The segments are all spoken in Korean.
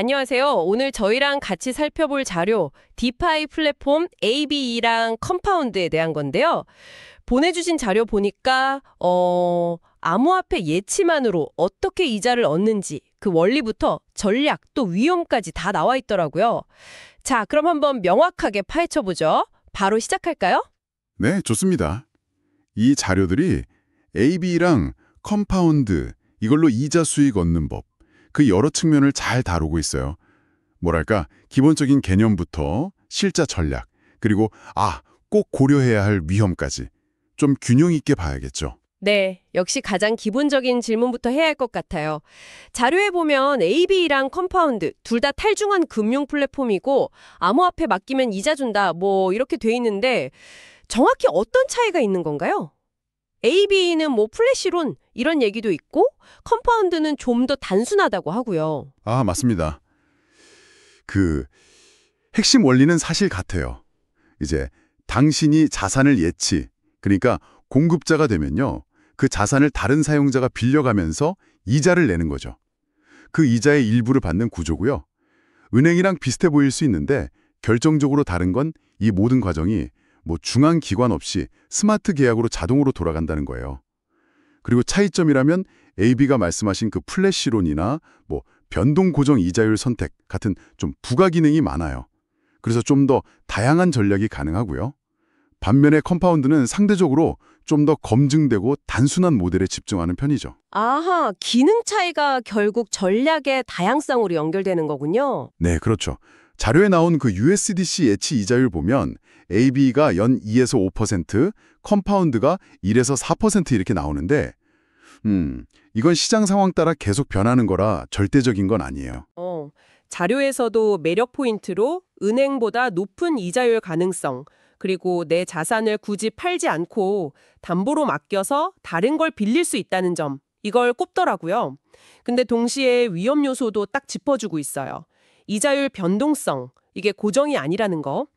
안녕하세요. 오늘 저희랑 같이 살펴볼 자료, 디파이 플랫폼 ABE랑 컴파운드에 대한 건데요. 보내주신 자료 보니까, 암호화폐 예치만으로 어떻게 이자를 얻는지, 그 원리부터 전략, 또 위험까지 다 나와 있더라고요. 자, 그럼 한번 명확하게 파헤쳐보죠. 바로 시작할까요? 네, 좋습니다. 이 자료들이 AB랑 컴파운드, 이걸로 이자 수익 얻는 법, 그 여러 측면을 잘 다루고 있어요. 뭐랄까, 기본적인 개념부터 실자 전략, 그리고 꼭 고려해야 할 위험까지 좀 균형 있게 봐야겠죠. 네, 역시 가장 기본적인 질문부터 해야 할 것 같아요. 자료에 보면 AB랑 컴파운드 둘 다 탈중앙 금융 플랫폼이고 암호화폐 맡기면 이자 준다 뭐 이렇게 돼 있는데 정확히 어떤 차이가 있는 건가요? AB는 뭐 플래시론 이런 얘기도 있고 컴파운드는 좀 더 단순하다고 하고요. 맞습니다. 그 핵심 원리는 사실 같아요. 이제 당신이 자산을 예치, 그러니까 공급자가 되면요. 그 자산을 다른 사용자가 빌려가면서 이자를 내는 거죠. 그 이자의 일부를 받는 구조고요. 은행이랑 비슷해 보일 수 있는데 결정적으로 다른 건 이 모든 과정이 뭐 중앙기관 없이 스마트 계약으로 자동으로 돌아간다는 거예요. 그리고 차이점이라면 AB가 말씀하신 그 플래시론이나 뭐 변동 고정 이자율 선택 같은 좀 부가 기능이 많아요. 그래서 좀 더 다양한 전략이 가능하고요. 반면에 컴파운드는 상대적으로 좀 더 검증되고 단순한 모델에 집중하는 편이죠. 아하, 기능 차이가 결국 전략의 다양성으로 연결되는 거군요. 네, 그렇죠. 자료에 나온 그 USDC 예치 이자율 보면 AB가 연 2에서 5%, 컴파운드가 1에서 4% 이렇게 나오는데 이건 시장 상황 따라 계속 변하는 거라 절대적인 건 아니에요. 자료에서도 매력 포인트로 은행보다 높은 이자율 가능성, 그리고 내 자산을 굳이 팔지 않고 담보로 맡겨서 다른 걸 빌릴 수 있다는 점, 이걸 꼽더라고요. 근데 동시에 위험 요소도 딱 짚어주고 있어요. 이자율 변동성, 이게 고정이 아니라는 거.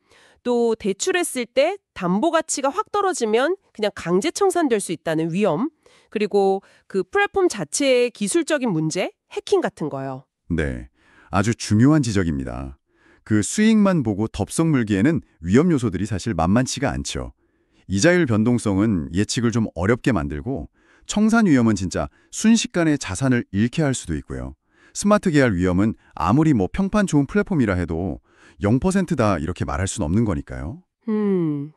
또 대출했을 때 담보 가치가 확 떨어지면 그냥 강제 청산될 수 있다는 위험. 그리고 그 플랫폼 자체의 기술적인 문제, 해킹 같은 거요. 네, 아주 중요한 지적입니다. 그 수익만 보고 덥석 물기에는 위험 요소들이 사실 만만치가 않죠. 이자율 변동성은 예측을 좀 어렵게 만들고 청산 위험은 진짜 순식간에 자산을 잃게 할 수도 있고요. 스마트 계약 위험은 아무리 뭐 평판 좋은 플랫폼이라 해도 0%다 이렇게 말할 수는 없는 거니까요.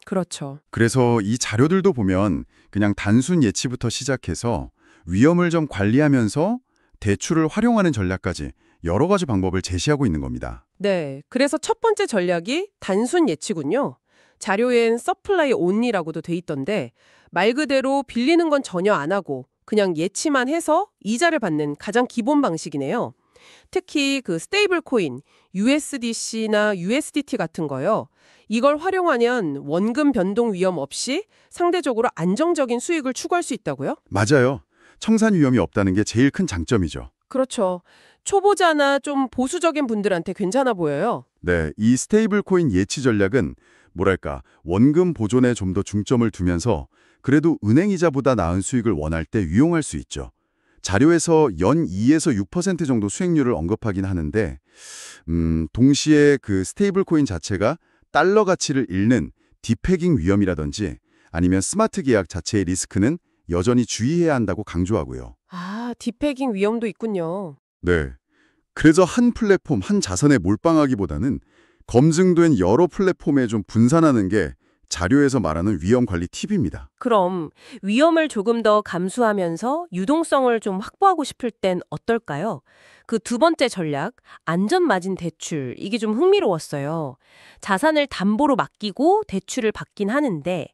그렇죠. 그래서 이 자료들도 보면 그냥 단순 예치부터 시작해서 위험을 좀 관리하면서 대출을 활용하는 전략까지 여러 가지 방법을 제시하고 있는 겁니다. 네, 그래서 첫 번째 전략이 단순 예치군요. 자료엔 서플라이 온리라고도 돼 있던데 말 그대로 빌리는 건 전혀 안 하고 그냥 예치만 해서 이자를 받는 가장 기본 방식이네요. 특히 그 스테이블 코인, USDC나 USDT 같은 거요. 이걸 활용하면 원금 변동 위험 없이 상대적으로 안정적인 수익을 추구할 수 있다고요? 맞아요. 청산 위험이 없다는 게 제일 큰 장점이죠. 그렇죠. 초보자나 좀 보수적인 분들한테 괜찮아 보여요. 네, 이 스테이블 코인 예치 전략은 뭐랄까 원금 보존에 좀 더 중점을 두면서 그래도 은행이자보다 나은 수익을 원할 때 유용할 수 있죠. 자료에서 연 2에서 6% 정도 수익률을 언급하긴 하는데 동시에 그 스테이블 코인 자체가 달러 가치를 잃는 디패깅 위험이라든지 아니면 스마트 계약 자체의 리스크는 여전히 주의해야 한다고 강조하고요. 디패깅 위험도 있군요. 네. 그래서 한 플랫폼, 한 자산에 몰빵하기보다는 검증된 여러 플랫폼에 좀 분산하는 게 자료에서 말하는 위험 관리 팁입니다. 그럼 위험을 조금 더 감수하면서 유동성을 좀 확보하고 싶을 땐 어떨까요? 그 두 번째 전략, 안전마진 대출, 이게 좀 흥미로웠어요. 자산을 담보로 맡기고 대출을 받긴 하는데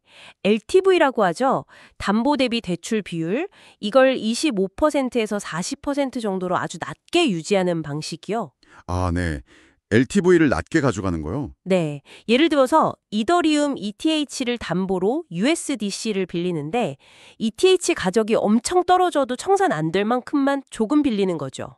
LTV라고 하죠. 담보 대비 대출 비율, 이걸 25%에서 40% 정도로 아주 낮게 유지하는 방식이요. 네. LTV를 낮게 가져가는 거요? 네. 예를 들어서 이더리움 ETH를 담보로 USDC를 빌리는데 ETH 가격이 엄청 떨어져도 청산 안 될 만큼만 조금 빌리는 거죠.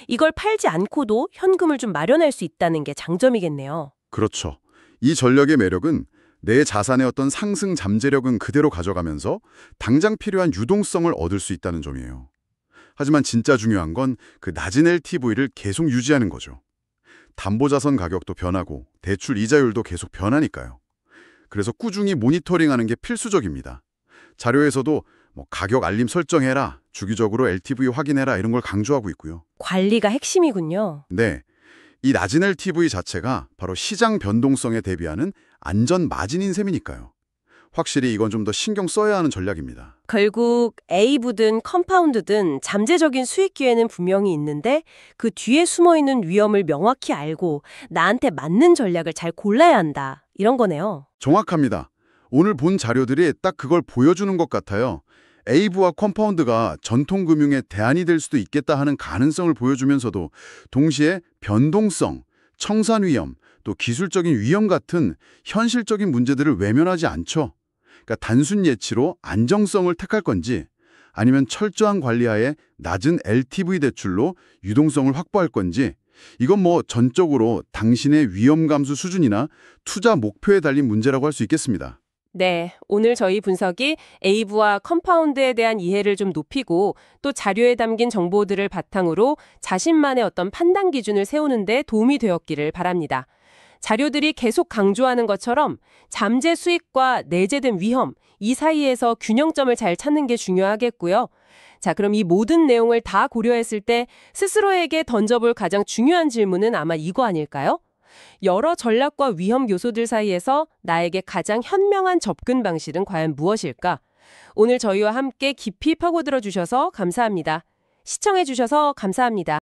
이걸 팔지 않고도 현금을 좀 마련할 수 있다는 게 장점이겠네요. 그렇죠. 이 전략의 매력은 내 자산의 어떤 상승 잠재력은 그대로 가져가면서 당장 필요한 유동성을 얻을 수 있다는 점이에요. 하지만 진짜 중요한 건 그 낮은 LTV를 계속 유지하는 거죠. 담보자산 가격도 변하고 대출 이자율도 계속 변하니까요. 그래서 꾸준히 모니터링하는 게 필수적입니다. 자료에서도 가격 알림 설정해라, 주기적으로 LTV 확인해라 이런 걸 강조하고 있고요. 관리가 핵심이군요. 네, 이 낮은 LTV 자체가 바로 시장 변동성에 대비하는 안전 마진인 셈이니까요. 확실히 이건 좀 더 신경 써야 하는 전략입니다. 결국 A부든 컴파운드든 잠재적인 수익 기회는 분명히 있는데 그 뒤에 숨어있는 위험을 명확히 알고 나한테 맞는 전략을 잘 골라야 한다. 이런 거네요. 정확합니다. 오늘 본 자료들이 딱 그걸 보여주는 것 같아요. A부와 컴파운드가 전통금융의 대안이 될 수도 있겠다 하는 가능성을 보여주면서도 동시에 변동성, 청산 위험, 또 기술적인 위험 같은 현실적인 문제들을 외면하지 않죠. 그러니까 단순 예치로 안정성을 택할 건지 아니면 철저한 관리하에 낮은 LTV 대출로 유동성을 확보할 건지 이건 전적으로 당신의 위험 감수 수준이나 투자 목표에 달린 문제라고 할 수 있겠습니다. 네, 오늘 저희 분석이 A부와 컴파운드에 대한 이해를 좀 높이고 또 자료에 담긴 정보들을 바탕으로 자신만의 어떤 판단 기준을 세우는 데 도움이 되었기를 바랍니다. 자료들이 계속 강조하는 것처럼 잠재 수익과 내재된 위험, 이 사이에서 균형점을 잘 찾는 게 중요하겠고요. 자, 그럼 이 모든 내용을 다 고려했을 때 스스로에게 던져볼 가장 중요한 질문은 아마 이거 아닐까요? 여러 전략과 위험 요소들 사이에서 나에게 가장 현명한 접근 방식은 과연 무엇일까? 오늘 저희와 함께 깊이 파고들어 주셔서 감사합니다. 시청해 주셔서 감사합니다.